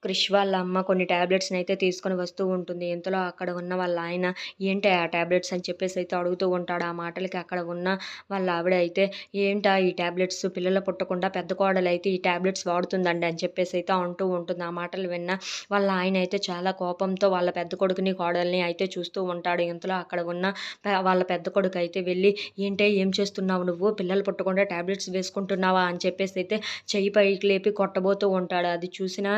క్రిష్ వాళ్ళ అమ్మ కొన్ని టాబ్లెట్స్‌ని అయితే తీసుకొని వస్తూ ఉంటుంది. ఇంతలో అక్కడ ఉన్న వాళ్ళ ఆయన ఏంటే ఆ టాబ్లెట్స్ అని చెప్పేసి అయితే అడుగుతూ ఉంటాడు. ఆ మాటలకి అక్కడ ఉన్న వాళ్ళ ఆవిడ అయితే ఏంటా ఈ టాబ్లెట్స్ పిల్లలు పుట్టకుండా పెద్ద కోడలైతే ఈ టాబ్లెట్స్ వాడుతుందండి అని చెప్పేసి అయితే అంటూ ఉంటుంది. ఆ మాటలు విన్న వాళ్ళ ఆయన అయితే చాలా కోపంతో వాళ్ళ పెద్ద కొడుకుని, కోడల్ని అయితే చూస్తూ ఉంటాడు. ఇంతలో అక్కడ ఉన్న వాళ్ళ పెద్ద కొడుకు అయితే వెళ్ళి ఏంటే ఏం చేస్తున్నావు నువ్వు? పిల్లలు పుట్టకుండా టాబ్లెట్స్ వేసుకుంటున్నావా? అని చెప్పేసి అయితే చెయ్యి పైకి లేపి కొట్టబోతూ ఉంటాడు. అది చూసిన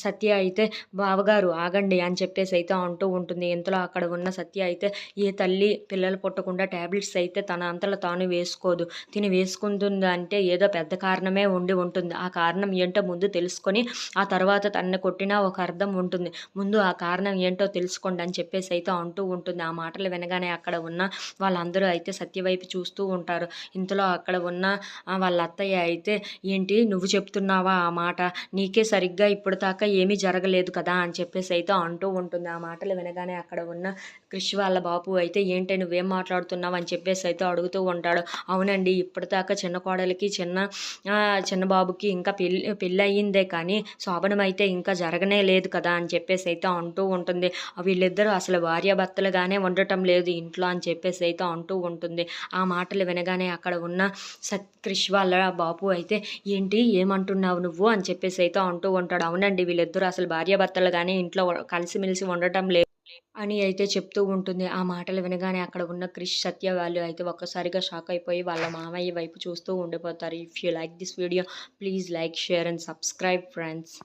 సత్య అయితే బావగారు ఆగండి అని చెప్పేసి అయితే అంటూ ఉంటుంది. ఇంతలో అక్కడ ఉన్న సత్య అయితే ఏ తల్లి పిల్లలు పుట్టకుండా టాబ్లెట్స్ అయితే తన అంతలో తాను వేసుకోదు. తిని వేసుకుంటుందంటే ఏదో పెద్ద కారణమే ఉండి ఉంటుంది. ఆ కారణం ఏంటో ముందు తెలుసుకొని ఆ తర్వాత తనని కొట్టినా ఒక అర్థం ఉంటుంది. ముందు ఆ కారణం ఏంటో తెలుసుకోండి అని చెప్పేసి అయితే అంటూ ఉంటుంది. ఆ మాటలు వినగానే అక్కడ ఉన్న వాళ్ళందరూ అయితే సత్య వైపు చూస్తూ ఉంటారు. ఇంతలో అక్కడ ఉన్న వాళ్ళ అత్తయ్య అయితే ఏంటి నువ్వు చెప్తున్నావా ఆ మాట? నీకే సరిగ్గా ఇప్పటిదాకా ఏమీ జరగలేదు కదా అని చెప్పేసి అయితే అంటూ ఉంటుంది. ఆ మాటలు వినగానే అక్కడ ఉన్న క్రిష్ వాళ్ళ బాపు అయితే ఏంటి నువ్వేం మాట్లాడుతున్నావు అని చెప్పేసి అయితే అడుగుతూ ఉంటాడు. అవునండి ఇప్పటిదాకా చిన్న కోడలికి చిన్న బాబుకి ఇంకా పెళ్ళయిందే కానీ శోభనం అయితే ఇంకా జరగనే లేదు కదా అని చెప్పేసి అయితే అంటూ ఉంటుంది. వీళ్ళిద్దరూ అసలు భార్యాభర్తలుగానే ఉండటం లేదు ఇంట్లో అని చెప్పేసి అయితే అంటూ ఉంటుంది. ఆ మాటలు వినగానే అక్కడ ఉన్న క్రిష్ వాళ్ళ బాపు అయితే ఏంటి ఏమంటున్నావు నువ్వు అని చెప్పేసి అయితే అంటూ ఉంటాడు. అవునండి వీళ్ళిద్దరూ అసలు భార్యాభర్తలుగానే ఇంట్లో కలిసిమెలిసి ఉండటం లేదు అని అయితే చెప్తూ ఉంటుంది. ఆ మాటలు వినగానే అక్కడ ఉన్న క్రిష్, సత్య వాళ్ళు అయితే ఒక్కసారిగా షాక్ అయిపోయి వాళ్ళ మామయ్య వైపు చూస్తూ ఉండిపోతారు. If you like this video please like, share and subscribe friends.